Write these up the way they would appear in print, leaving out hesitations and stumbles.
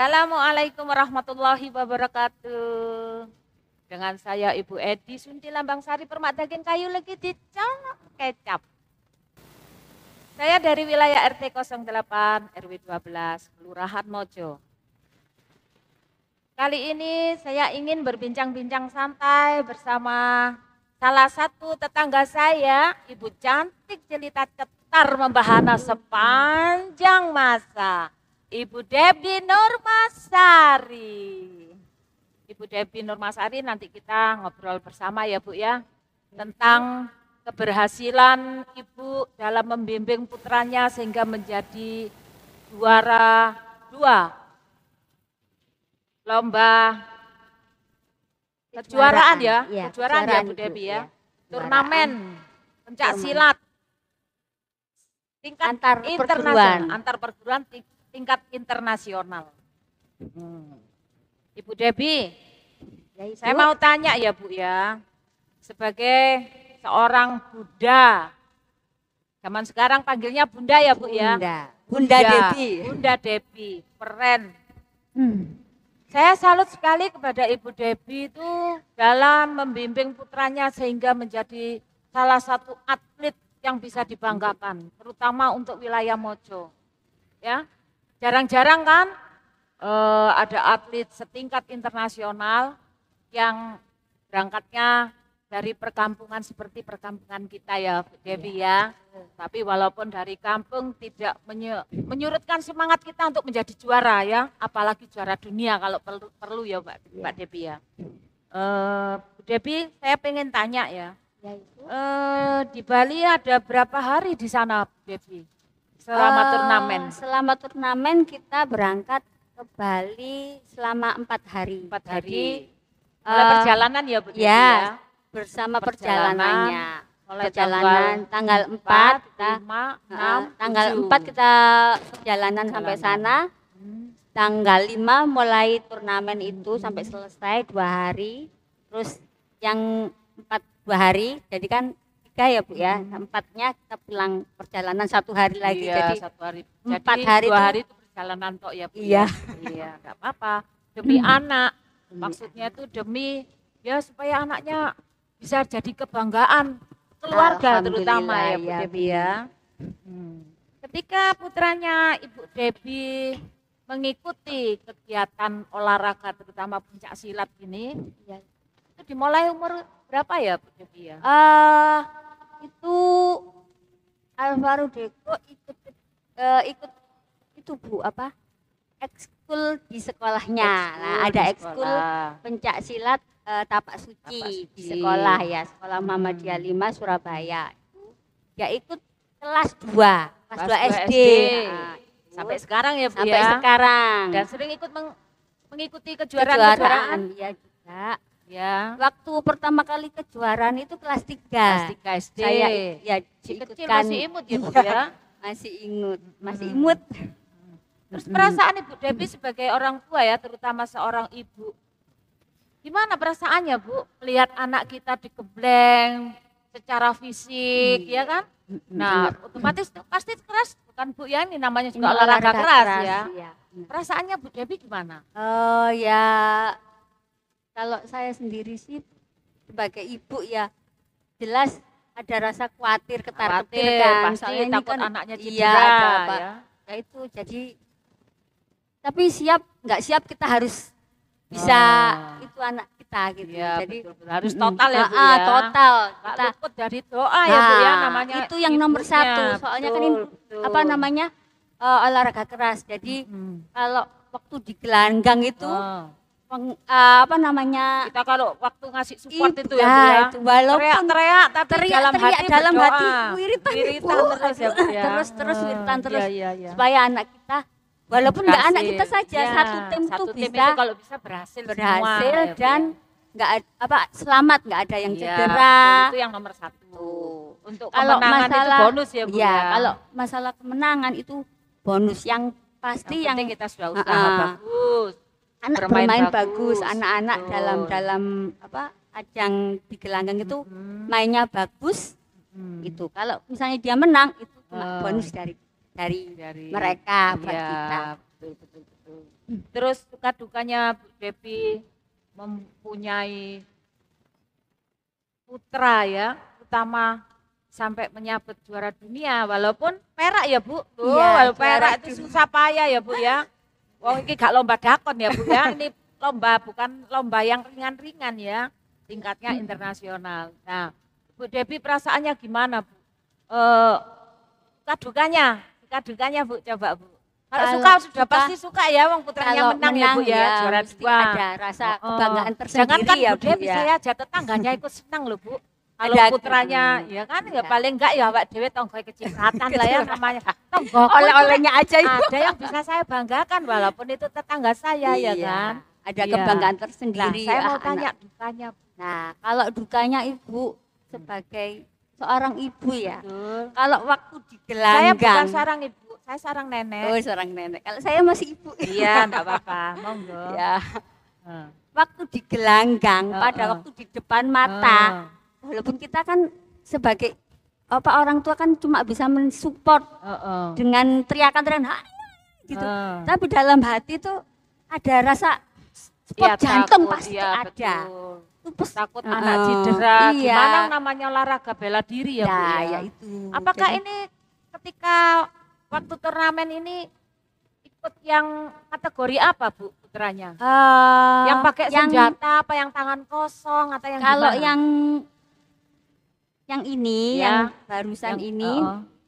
Assalamualaikum warahmatullahi wabarakatuh. Dengan saya Ibu Edi Sunti Lambang Sari Permadaging Kayu lagi di Colok Kecap. Saya dari wilayah RT 08 RW 12 Kelurahan Mojo. Kali ini saya ingin berbincang-bincang santai bersama salah satu tetangga saya, Ibu Cantik Jelita Cetar Membahana sepanjang masa. Ibu Debbie Nurmasari. Ibu Debbie Nurmasari nanti kita ngobrol bersama ya Bu ya. Tentang keberhasilan Ibu dalam membimbing putranya sehingga menjadi juara 2 lomba kejuaraan ya. Kejuaraan ya Bu Debbie ya. Turnamen pencak silat tingkat antar perguruan tingkat internasional. Ibu Debbie, ya, saya mau tanya ya Bu ya, sebagai seorang Bunda, zaman sekarang panggilnya Bunda ya Bu ya? Bunda Debbie. Bunda Debbie, keren. Saya salut sekali kepada Ibu Debbie itu dalam membimbing putranya sehingga menjadi salah satu atlet yang bisa dibanggakan, terutama untuk wilayah Mojo. Ya. Jarang-jarang kan ada atlet setingkat internasional yang berangkatnya dari perkampungan seperti perkampungan kita ya Bu Debbie ya. Tapi walaupun dari kampung tidak menyurutkan semangat kita untuk menjadi juara ya. Apalagi juara dunia kalau perlu ya Mbak Debbie ya. Bu Debbie saya pengen tanya ya. Di Bali ada berapa hari di sana Bu Debbie? Selama turnamen? Selama turnamen kita berangkat ke Bali selama 4 hari. 4 hari. Mulai perjalanan ya Bu Debbie ya? Bersama perjalanannya. Mulai perjalanan tanggal 4 kita 5, 6, tanggal 7. 4 kita perjalanan sampai sana. Tanggal 5 mulai turnamen itu sampai selesai 2 hari. Terus yang 2 hari, jadi kan 3 ya Bu ya, 4-nya kita pulang perjalanan 1 hari lagi, Iya, jadi 1 hari. 4 hari 2 hari itu perjalanan tok ya Bu. Iya. Iya, enggak apa-apa. Demi anak, maksudnya itu demi ya supaya anaknya bisa jadi kebanggaan keluarga terutama ya Bu Debbie ya. Ketika putranya Ibu Debbie mengikuti kegiatan olahraga terutama pencak silat ini, itu dimulai umur berapa ya Bu Debbie ya? Itu Alvaro Deco ikut itu Bu apa? Ekskul di sekolahnya. Nah, ada ekskul pencak silat tapak suci di sekolah ya, Sekolah Muhammadiyah 5 Surabaya. Dia ikut kelas 2 SD. Nah, sampai sekarang ya Bu sampai ya? sekarang. Dan sering ikut mengikuti kejuaraan Iya juga. Ya. Waktu pertama kali kejuaraan itu kelas 3. Kelas 3 SD. Saya ya kecil masih imut ya Bu ya? Masih imut. Terus perasaan Ibu Debbie sebagai orang tua ya, terutama seorang ibu. Gimana perasaannya Bu, melihat anak kita digembleng secara fisik, ya kan? Nah, otomatis pasti keras, bukan Bu ya? Ini namanya juga olahraga keras ya. Iya. Perasaannya Bu Debbie gimana? Ya, kalau saya sendiri sih sebagai ibu ya, jelas ada rasa khawatir, ketar-ketir kan. Pasti Soalnya takut kan, anaknya cedera iya, ada apa. ya. Ya itu jadi, tapi nggak siap kita harus bisa itu anak kita gitu. Ya, jadi betul. Harus total ya Bu ya. Total. Kita luput dari doa ya Bu ya, namanya itu yang nomor ibunya. 1. Soalnya kan ini apa namanya olahraga keras. Jadi kalau waktu di gelanggang itu apa namanya, kita kalau waktu ngasih support itu ya Bu ya, ya, itu walaupun teriak tapi dalam hati wiritan terus ya Bu ya. terus wiritan terus iya. supaya anak kita walaupun nggak anak kita saja, ya, satu tim tuh tim bisa itu kalau bisa berhasil semua, ya, dan nggak selamat, nggak ada yang cedera. Betul, itu yang nomor 1. Untuk kalau kemenangan masalah itu bonus ya Bu ya. Kalau masalah kemenangan itu bonus, yang pasti yang kita sudah usaha bagus. Anak bermain bagus, anak-anak dalam apa ajang di gelanggang itu mainnya bagus. Itu kalau misalnya dia menang itu cuma bonus dari mereka buat kita. Betul. Terus suka dukanya Bu Devi mempunyai putra ya, utama sampai menyabet juara dunia, walaupun perak ya Bu. Tuh, Iya, walaupun perak juara itu susah payah ya Bu ya. Wong ini gak lomba dakon ya Bu ya, ini lomba bukan lomba yang ringan-ringan ya, tingkatnya internasional. Nah, Bu Devi perasaannya gimana Bu? Suka dukanya Bu, coba Bu. Kalau suka sudah pasti suka ya, wong putranya kalau menang ya Bu ya, juara mesti 2. ada rasa kebanggaan tersendiri Jangankan ya Bu Bu Devi, ya. saya aja tetangganya ikut senang loh Bu. Kalau Ada putranya, ya kan ya paling enggak ya awak dhewe tonggoy kecipratan lah ya namanya. Tonggoku Oleh-olehnya aja itu. ada yang bisa saya banggakan walaupun itu tetangga saya ya kan. Ada Iya. kebanggaan Nah, tersendiri. saya mau anak. tanya dukanya. Nah, kalau dukanya Ibu sebagai seorang ibu ya. Betul. Kalau waktu di Saya bukan gelanggang. seorang ibu, saya seorang nenek. Oh, seorang nenek. Kalau saya masih ibu. Iya, enggak apa-apa, monggo. Ya. Heeh. Waktu di gelanggang, pada Heeh. waktu di depan mata, walaupun kita kan sebagai orang tua kan cuma bisa mensupport dengan teriakan-teriakan "Hai!" gitu. Tapi dalam hati tuh ada rasa spot Iya, jantung takut, pasti iya, ada. betul. Terus Takut anak cedera, iya. gimana namanya olahraga bela diri ya Bu Nah, ya. ya itu. Apakah Jadi, ini ketika waktu turnamen ini ikut yang kategori apa Bu putranya? Yang pakai senjata apa yang tangan kosong atau yang kalau gimana? yang ini, Ya, yang barusan yang- ini,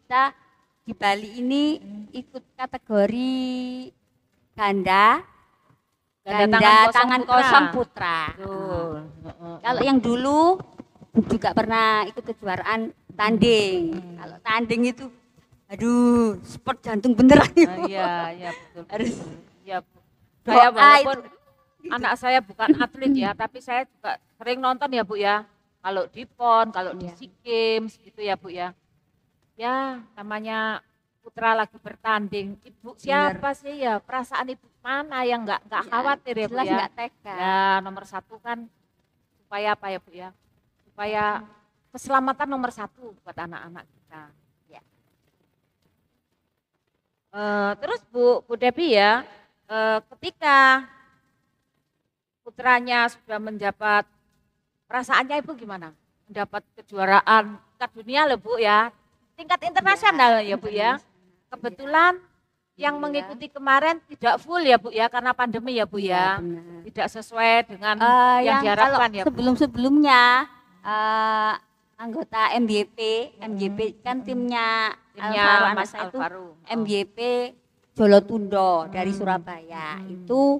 kita di Bali ini ikut kategori ganda tangan kosong putra. Betul. Kalau yang dulu juga pernah ikut kejuaraan tanding. Kalau tanding itu, aduh, sport jantung beneran. Iya, iya betul. Harus Ya, doa saya walaupun itu. anak saya bukan atlet ya, tapi saya juga sering nonton ya Bu ya. Kalau di PON, kalau di SEA Games gitu ya Bu ya. Ya, namanya putra lagi bertanding. Ibu siapa sih ya? Perasaan ibu mana yang nggak khawatir ya Bu Jelas ya? nggak tega. Ya, nomor satu kan supaya apa ya Bu ya? Supaya keselamatan nomor satu buat anak-anak kita. Ya. Terus Bu Devi ya, ketika putranya sudah menjabat, perasaannya Ibu gimana? Mendapat kejuaraan tingkat dunia loh Bu ya, tingkat internasional ya Bu ya. Kebetulan yang mengikuti kemarin tidak full ya Bu ya, karena pandemi ya Bu ya. Benar. Tidak sesuai dengan Kalau yang diharapkan ya Bu. sebelum-sebelumnya anggota MGP kan timnya Alvaro anak Mas saya itu Alvaro. MGP Jolotundo dari Surabaya. Itu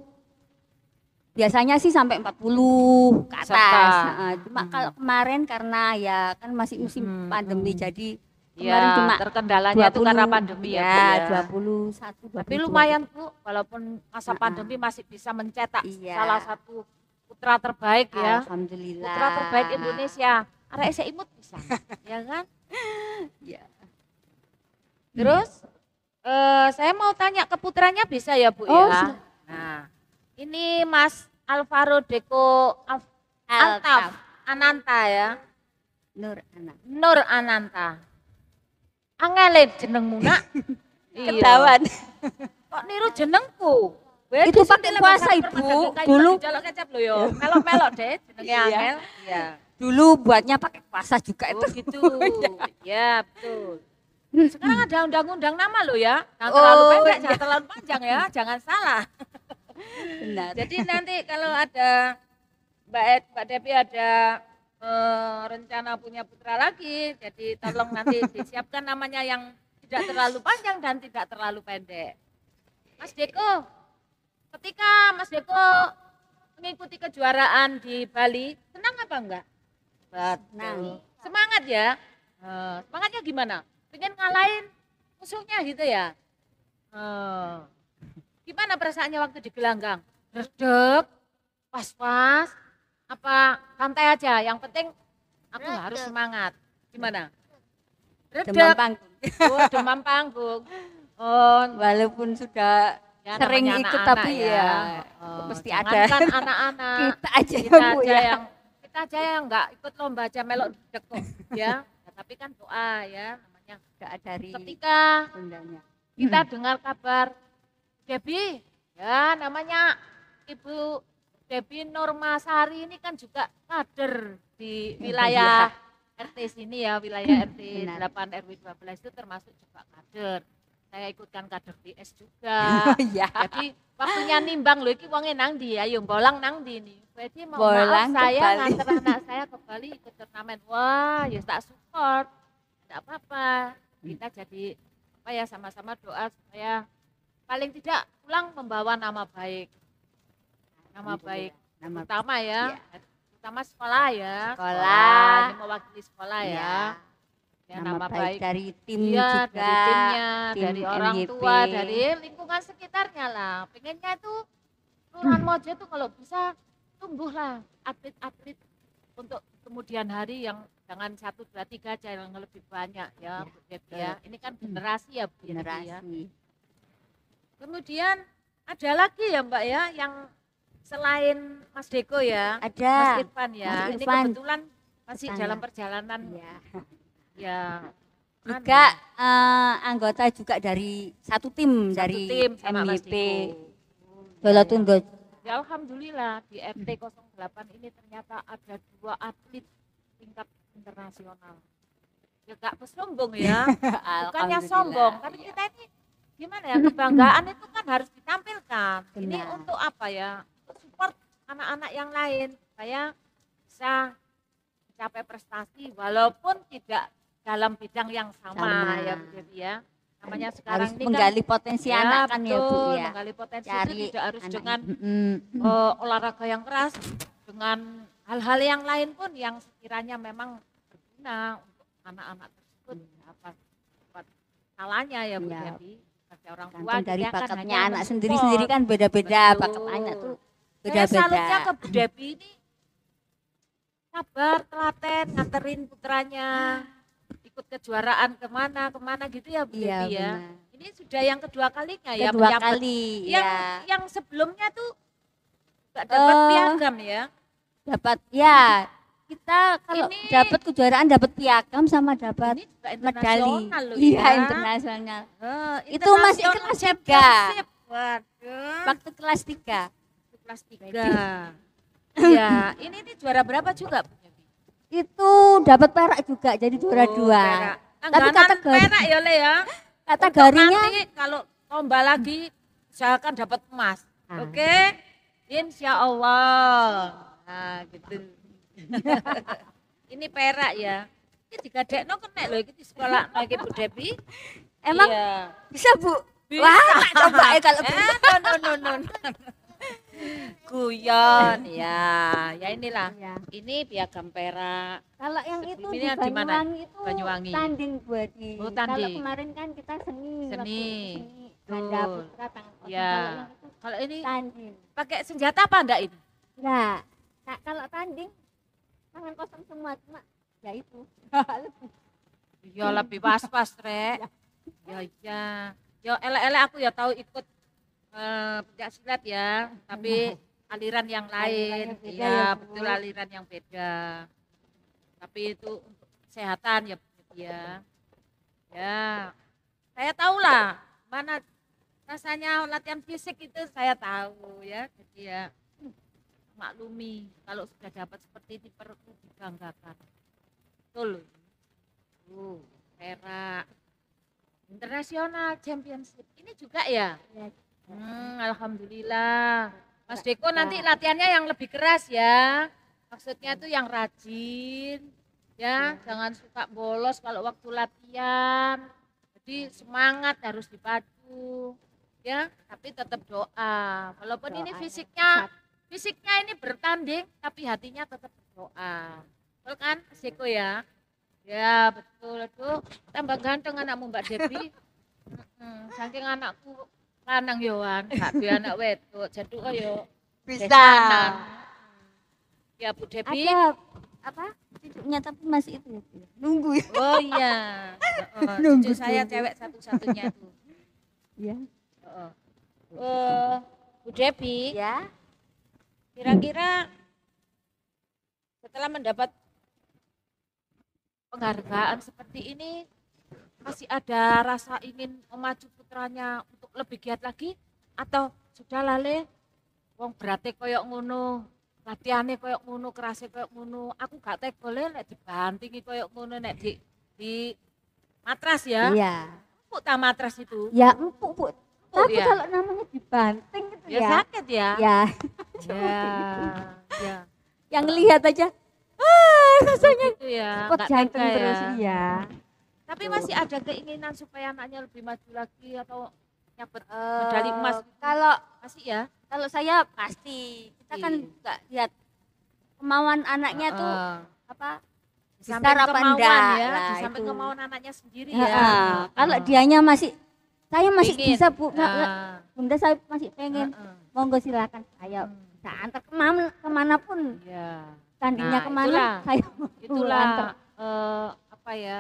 biasanya sih sampai 40 ke atas. Serta. Cuma kalau kemarin karena ya kan masih musim pandemi jadi Ya, kemarin cuma terkendalanya itu karena pandemi ya Bu ya. 21 Tapi lumayan Bu, walaupun masa pandemi masih bisa mencetak salah satu putra terbaik ya. Alhamdulillah. Putra terbaik Indonesia. Arek saya imut bisa, ya kan? Ya. Terus saya mau tanya ke putranya bisa ya Bu ya? Nah, ini Mas Alvaro Deko Altaf Ananta ya. Nur Ananta. Angele jenengmu nak. Ketahuan. Kok niru jenengku? Itu pakai puasa Ibu. Dulu jaluk kecap lo yo. Melok-melok deh jenenge Angel. Iya. Dulu buatnya pakai puasa juga Oh itu. gitu. Ya betul. Sekarang ada undang-undang nama lo ya. Jangan terlalu pendek, jangan terlalu panjang ya. Jangan salah. Benar. Jadi nanti kalau ada Mbak Devi ada rencana punya putra lagi, jadi tolong nanti disiapkan namanya yang tidak terlalu panjang dan tidak terlalu pendek. Mas Deko, ketika Mas Deko mengikuti kejuaraan di Bali, senang apa enggak? Senang. Semangat ya. Semangatnya gimana? Pengen ngalahin musuhnya gitu ya? Gimana perasaannya waktu di gelanggang? Redep, pas-pas, apa santai aja? Yang penting aku harus semangat. Gimana? Demam Redep. panggung. Oh, demam panggung. Oh, Walaupun sudah ya, sering namanya ikut anak-anak tapi ya mesti ada. Jangankan anak-anak. Kita aja kita Bu, aja ya. yang kita aja yang enggak ikut lomba aja melok deko ya. Tapi kan doa ya namanya. Enggak dari Ketika bundanya. kita dengar kabar Debbie Ya, namanya Ibu Debbie Nurmasari ini kan juga kader di wilayah RT sini ya, wilayah RT Benar. 8 RW 12 itu termasuk juga kader. Saya ikutkan kader DS juga. Iya. Jadi waktunya nimbang loh iki wonge nang ndi, ayo bolang nang ndi nih. Jadi mau Bolang maaf ke saya Bali. nganter anak saya ke Bali ikut turnamen. Wah, ya tak support. Tidak apa-apa. Kita jadi apa ya sama-sama doa supaya paling tidak pulang membawa nama baik. Nama baik Nama utama ya. Iya. Utama sekolah ya. Sekolah. Ini mewakili sekolah ya. Iya. Ya, Nama baik dari tim iya, juga. dari timnya, tim dari orang MYP. tua, dari lingkungan sekitarnya lah. Pengennya itu Kelurahan Mojo itu kalau bisa tumbuhlah atlet-atlet untuk kemudian hari yang jangan 1, 2, 3 aja yang lebih banyak ya, Bu Debbie ya. Ini kan generasi ya Bu Debbie ya. Generasi. Kemudian ada lagi ya Mbak ya yang selain Mas Deko ya, Ada. Mas Irfan ya. Mas Ini Irfan. kebetulan masih Tetangga. dalam perjalanan Iya. ya. Juga anggota juga dari satu tim Satu dari tim sama Mas MYP. Deko. Dolotunggo. Ya alhamdulillah di FT 08 ini ternyata ada 2 atlet tingkat internasional. Ya gak sombong ya, bukannya sombong, tapi kita ini gimana ya, kebanggaan itu kan harus ditampilkan. Ini Benar. untuk apa ya, untuk support anak-anak yang lain supaya bisa mencapai prestasi walaupun tidak dalam bidang yang sama, ya Bu Devi ya. Namanya sekarang Harus ini menggali potensi kan anak kan ya Bu betul, ya. menggali potensi Cari itu tidak harus anak- dengan Mm-mm. olahraga yang keras, dengan hal-hal yang lain pun yang sekiranya memang berguna untuk anak-anak tersebut. Apa salahnya ya Bu Ya. Devi, sebagai orang tua Gantung dari kita kan bakatnya hanya anak mensupport. sendiri-sendiri kan beda-beda. Betul. Bakat anak tuh Saya salutnya beda-beda. ke Bu Devi ini sabar, telaten, nganterin putranya ikut kejuaraan kemana gitu ya Bu Iya Devi ya. benar. Ini sudah yang kedua kalinya ya Kedua menyabet. kali Yang ya. yang sebelumnya tuh nggak dapat piagam ya. Dapat ya. Kita kalau Ini- dapat kejuaraan dapat piagam sama dapat Ini juga medali. internasional loh Iya, ya. internasional. Itu International masih kelas 3. Championship. Waduh. Waktu kelas 3. Kelas 3. Iya, ini juara berapa juga Bu Devi? Itu dapat perak juga jadi juara 2. Perak. Tapi Langganan kategori- perak ya Le ya. Kategorinya Untuk nanti kalau lomba lagi usahakan dapat emas. Ah. Oke? Insya Allah. Nah, gitu. Ini perak ya. Ini digadekno kena lho iki di sekolah lagi Bu Devi. emang Iya. bisa Bu? Bisa. Wah, tak coba ya kalau bisa. No. Guyon ya. Ya inilah. Ya. Ini piagam perak. Kalau yang itu Ini di yang di mana? Banyuwangi itu Banyuwangi. tanding buat di. Oh, Kalau tanding. kemarin kan kita seni. Seni. Waktu Ganda Betul. putra tangkap kosong. Ya. Kalau yang itu Kalau ini tanding. pakai senjata apa enggak ini? Enggak. Nah, kalau tanding tangan kosong semua cuma ya itu. Ya lebih pas-pas, Rek. Ya iya. Ya elek-elek aku ya tahu ikut pencak silat ya, tapi aliran yang lain. yang beda Iya, ya, Bu. betul aliran yang beda. Tapi itu untuk kesehatan ya, Bu ya. Ya. Saya tahu lah mana rasanya latihan fisik itu saya tahu ya. Jadi ya maklumi kalau sudah dapat seperti ini perlu dibanggakan. Betul. Tuh, perak. Internasional Championship. Ini juga ya? Ya. Alhamdulillah. Mas Deko nanti latihannya yang lebih keras ya. Maksudnya itu yang rajin. Ya, jangan suka bolos kalau waktu latihan. Jadi semangat harus dipacu. Ya, tapi tetap doa. Walaupun ini Doa, fisiknya ini bertanding, tapi hatinya tetap berdoa. Betul kan, Mas Deko ya? Ya betul itu tambah ganteng anakmu Mbak Devi. Saking anakku lanang yoan, gak duwe anak wedok, jaduk yo Bisa. besanan. Ya Bu Devi. Ada apa? Cucunya tapi masih itu ya, Bu. Nunggu ya. Oh iya. Nunggu, Cucu saya nunggu. cewek satu-satunya tuh. Iya. Bu Devi, Ya. kira-kira setelah mendapat penghargaan seperti ini masih ada rasa ingin memacu putranya untuk lebih giat lagi atau sudah lale, wong berarti koyok ngono, latihannya koyok ngono, kerasnya koyok ngono, aku gak tega nek dibantingi koyok ngono, nek di matras ya. Iya. Empuk ta matras itu? Ya empuk Bu. Tapi ya? kalau namanya dibanting gitu Ya ya. sakit ya? Ya. Ya, ya. Yang lihat aja. Rasanya Gitu ya, spot nggak jantung tega terus ya. iya. Tapi masih ada keinginan supaya anaknya lebih maju lagi atau nyabet medali emas gitu? Kalau Masih ya? kalau saya pasti kita kan Iya. juga lihat kemauan anaknya tuh apa? Di besar samping apa kemauan enggak ya, lah, di samping itu. kemauan anaknya sendiri Heeh. ya. Kalau dianya masih saya masih Pingin. bisa Bu. Nah, Bunda saya masih pengen. Monggo silakan. Ayo kita antar kemanapun. Iya. Tandinya Nah, kemana itulah. saya mau Itulah antar. apa ya?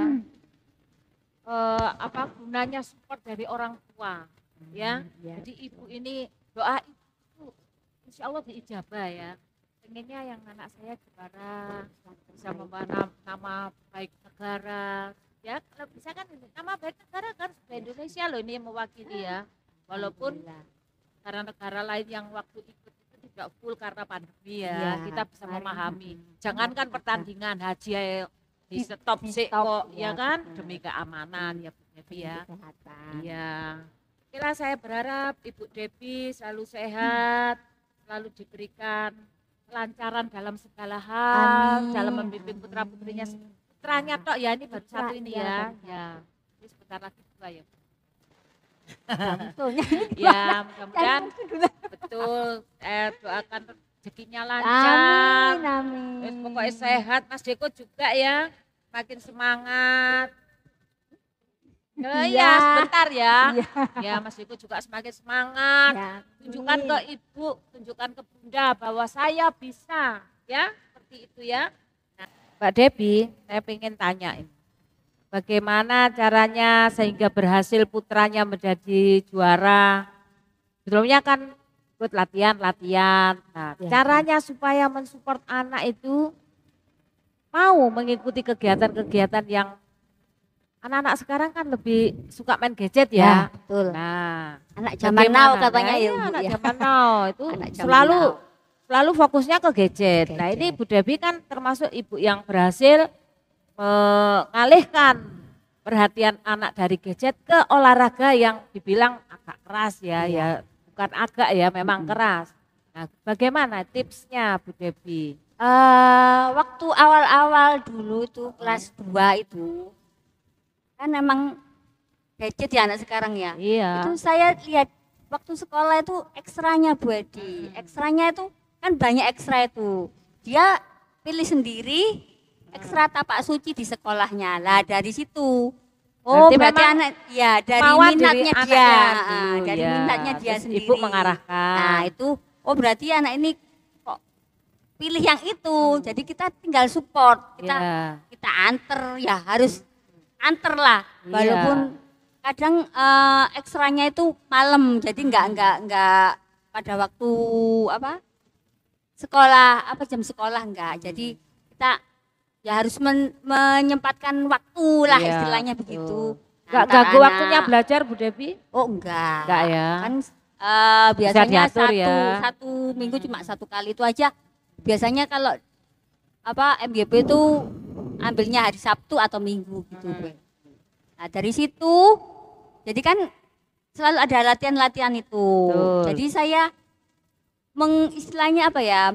Apa gunanya support dari orang tua ya. Iya. Jadi ibu ini doa itu insya Allah diijabah ya. Pengennya yang anak saya juara, bisa membawa nama baik negara ya. Kalau bisa kan nama baik negara kan sudah Indonesia loh ini yang mewakili ya. Walaupun karena negara lain yang waktu ikut itu tidak full karena pandemi ya, Iya, kita bisa kemarin, memahami. Jangankan pertandingan haji ya di stop Di sih stop, kok ya, ya kan benar. demi keamanan ya Bu Devi ya. Kesehatan. Iya. Oke saya berharap Ibu Devi selalu sehat, selalu diberikan kelancaran dalam segala hal, Amin. dalam membimbing putra putrinya. Putranya tok ya ini baru satu ini Iya, ya. baru Ya. Ini sebentar lagi dua ya. Betulnya. Ya mudah-mudahan betul. Doakan rezekinya lancar. Amin, Terus amin. pokoknya sehat, Mas Deko juga ya, makin semangat. Iya. Ya, sebentar ya. Iya. Ya, Mas Deko juga semakin semangat. Ya, Tunjukkan ke ibu, tunjukkan ke bunda bahwa saya bisa, ya, seperti itu ya. Nah, Mbak Debbie, saya ingin tanya ini. Bagaimana caranya sehingga berhasil putranya menjadi juara? Sebelumnya kan ikut latihan. Nah, Ya. caranya supaya mensupport anak itu mau mengikuti kegiatan-kegiatan yang anak-anak sekarang kan lebih suka main gadget ya. Betul. Nah, Anak zaman now bagaimana? katanya Nah, ya, iya, Bu, anak ya. zaman now itu Anak zaman selalu now. selalu fokusnya ke gadget. Nah, Gadget. ini Bu Debbie kan termasuk ibu yang berhasil mengalihkan perhatian anak dari gadget ke olahraga yang dibilang agak keras ya, Iya. ya bukan agak ya, memang keras. Nah, bagaimana tipsnya Bu Debbie? Waktu awal-awal dulu tuh kelas 2 itu kan emang gadget ya anak sekarang ya. Iya. Itu saya lihat waktu sekolah itu ekstranya Bu Edi. Ekstranya itu kan banyak ekstra itu. Dia pilih sendiri ekstra tapak suci di sekolahnya. Lah dari situ. Oh, berarti memang anak ya dari kemauan minatnya dari dia. anaknya dulu, Dari ya. minatnya dia Terus sendiri. ibu mengarahkan. Nah, itu oh berarti anak ini kok pilih yang itu. Jadi kita tinggal support. Kita Iya. kita anter ya harus anter lah. Iya. Walaupun kadang ekstranya itu malam. Jadi enggak pada waktu apa? Sekolah apa jam sekolah enggak. Jadi kita ya harus menyempatkan waktu lah Iya, istilahnya betul. begitu. Enggak Antar ganggu anak. waktunya belajar Bu Debbie? Oh enggak. Enggak ya. Kan biasanya diatur ya. satu minggu cuma satu kali itu aja. Biasanya kalau apa MGP itu ambilnya hari Sabtu atau Minggu gitu. Nah dari situ jadi kan selalu ada latihan-latihan itu. Betul. Jadi saya istilahnya apa ya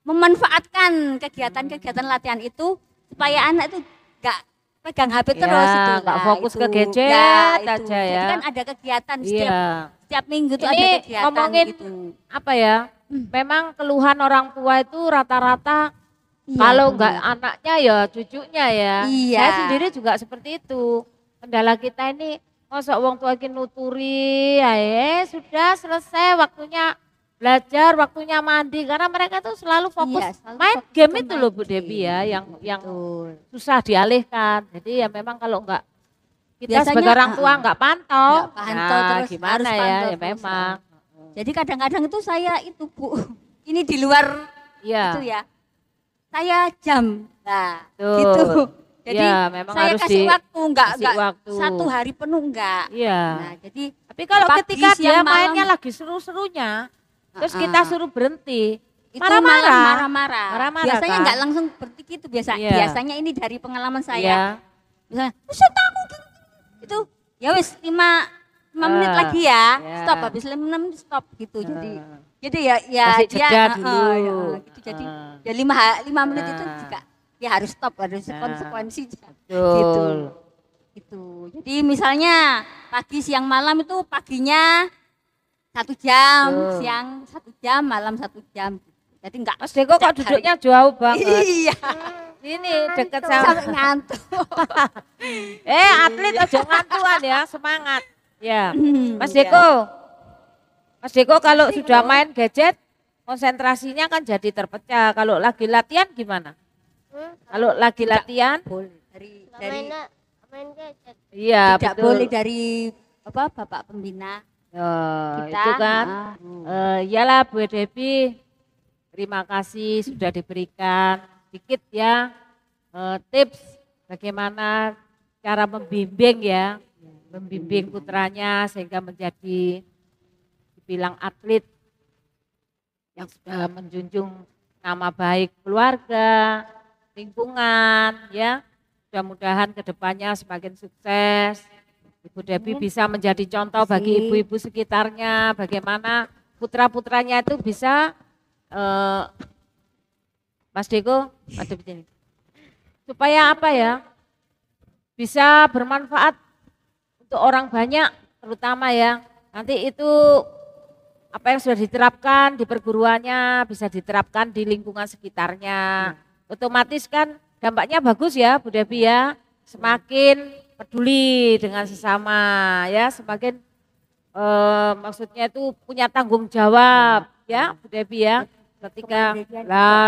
memanfaatkan kegiatan-kegiatan latihan itu supaya anak itu enggak pegang HP Ya, terus itu. nggak Nah, fokus itu. ke gadget Nah, itu. aja Jadi ya. kan ada kegiatan Iya. setiap minggu tuh Ini ada kegiatan ngomongin gitu. apa ya? Memang keluhan orang tua itu rata-rata Iya, kalau benar. enggak anaknya ya cucunya ya. Iya. Saya sendiri juga seperti itu. Kendala kita ini masa wong tua iki nuturi, ya sudah selesai waktunya belajar, waktunya mandi karena mereka tuh selalu fokus Iya, selalu main fokus game ke itu main loh Bu game. Debbie ya yang Betul. susah dialihkan. Jadi ya memang kalau enggak kita Biasanya, sebagai orang tua enggak pantau, Nggak pantau nah, terus, gimana harus ya? pantau Ya terus, memang. Jadi kadang-kadang itu saya itu Bu, ini di luar Iya. itu ya. Saya jam. Nah, Betul. gitu. Jadi ya, memang saya harus kasih waktu, enggak waktu. 1 hari penuh enggak. Iya. Nah, jadi Tapi kalau pagi, ketika dia siang, malam, mainnya lagi seru-serunya, terus kita suruh berhenti, itu malah marah-marah. Marah-marah Biasanya kan? enggak langsung berhenti gitu Iya. biasanya ini dari pengalaman saya. Iya. Misalnya, "Buset aku gitu." Itu ya wis 5 menit lagi ya. Iya. Stop habis 5 menit stop gitu. Jadi ya Kasih dia jeda dulu. gitu. Jadi ya 5 menit itu juga ya harus stop, harus konsekuensi gitu. Gitu. Jadi misalnya pagi siang malam itu paginya 1 jam, siang 1 jam, malam 1 jam. Jadi enggak. Mas Deko kok duduknya jauh banget? Iya. Ini deket sama. Sampai ngantuk. Atlet aja ngantuan ya, semangat. Ya, Mas Deko kalau sudah main gadget, konsentrasinya kan jadi terpecah. Kalau lagi latihan gimana? Kalau lagi latihan? Boleh dari main gadget. Iya, tidak betul. boleh dari Bapak pembina. Kita, Itu kan, iyalah Bu Devi, terima kasih sudah diberikan sedikit ya tips bagaimana cara membimbing ya, membimbing putranya sehingga menjadi dibilang atlet yang sudah menjunjung nama baik keluarga, lingkungan ya. Mudah-mudahan kedepannya semakin sukses. Ibu Devi bisa menjadi contoh bagi ibu-ibu sekitarnya, bagaimana putra-putranya itu bisa, Mas Deko, supaya apa ya, bisa bermanfaat untuk orang banyak, terutama ya, nanti itu apa yang sudah diterapkan di perguruannya bisa diterapkan di lingkungan sekitarnya. Otomatis kan dampaknya bagus ya Bu Devi ya, semakin peduli dengan sesama ya, semakin maksudnya itu punya tanggung jawab ya Bu Devi ya, ketika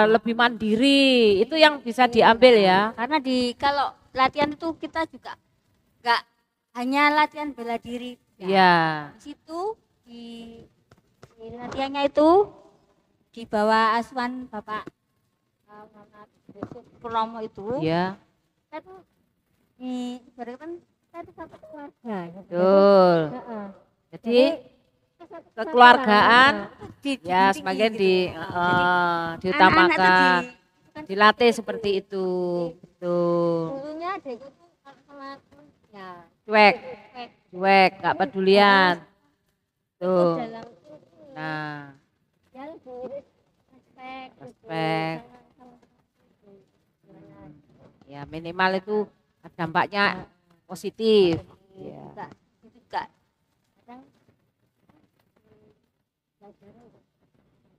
lebih mandiri, itu yang bisa diambil ya. Karena kalau latihan itu kita juga enggak hanya latihan bela diri. Iya. Di situ di latihannya itu di bawah asuhan Bapak Purnomo itu. Iya. Kita tuh ibaratkan kita itu satu keluarga. Betul. Jadi kekeluargaan ya semakin diutamakan, dilatih seperti itu. Betul. Dulunya adek itu sama ya Cuek, nggak pedulian. Tuh. Nah, ya lebih respek. Ya minimal itu dampaknya positif. Ya. Juga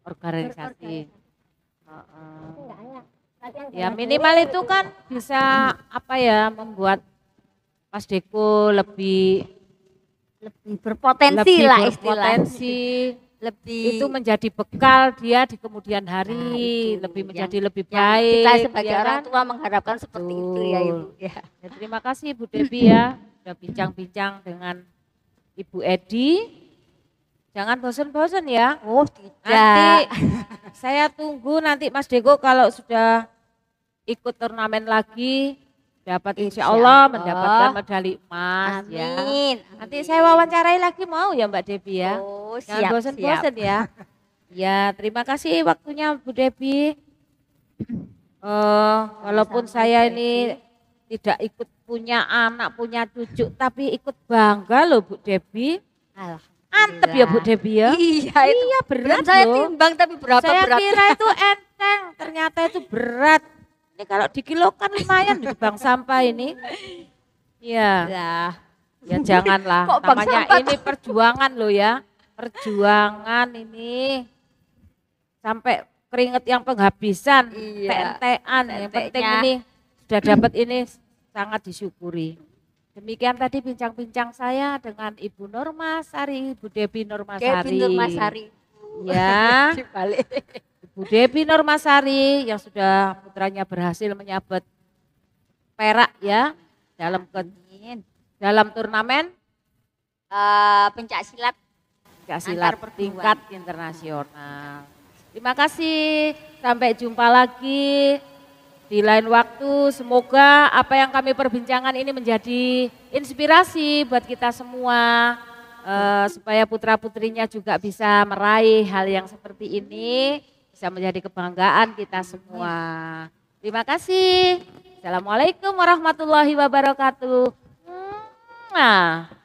Organisasi. Ya minimal itu kan bisa apa ya, membuat Mas Deko lebih berpotensi lah istilahnya. Lebih itu menjadi bekal dia di kemudian hari, lebih menjadi lebih baik. Kita sebagai ya orang kan? tua mengharapkan seperti itu ya Ibu. Ya. Ya, terima kasih Bu Devi ya, sudah bincang-bincang dengan Ibu Edi. Jangan bosan-bosan ya. Oh tidak. Nanti saya tunggu nanti Mas Deko kalau sudah ikut turnamen lagi, dapat insya Allah mendapatkan medali emas. Amin. Ya. Nanti saya wawancarai lagi mau ya Mbak Devi ya. Oh, jangan bosan-bosan ya. Ya terima kasih waktunya Bu Devi. Walaupun saya ini tidak ikut punya anak, punya cucu, tapi ikut bangga loh Bu Devi. Antep ya Bu Devi ya. Iya berat saya loh. timbang tapi berapa saya berat. kira itu enteng, ternyata itu berat. Ini kalau dikilokan lumayan di bank sampah ini. Iya. Ya janganlah. Kok bank Namanya sampah ini perjuangan loh ya. Perjuangan ini sampai keringet yang penghabisan, PNT-an. Yang penting ini sudah dapat ini sangat disyukuri. Demikian tadi bincang-bincang saya dengan Ibu Normasari, Ibu Devi Normasari. Ya. Ibu Devi Normasari yang sudah putranya berhasil menyabet perak ya dalam turnamen pencak silat tingkat internasional. Terima kasih, sampai jumpa lagi Di lain waktu semoga apa yang kami perbincangkan ini menjadi inspirasi buat kita semua. Supaya putra-putrinya juga bisa meraih hal yang seperti ini. Bisa menjadi kebanggaan kita semua. Terima kasih. Assalamualaikum warahmatullahi wabarakatuh. Nah.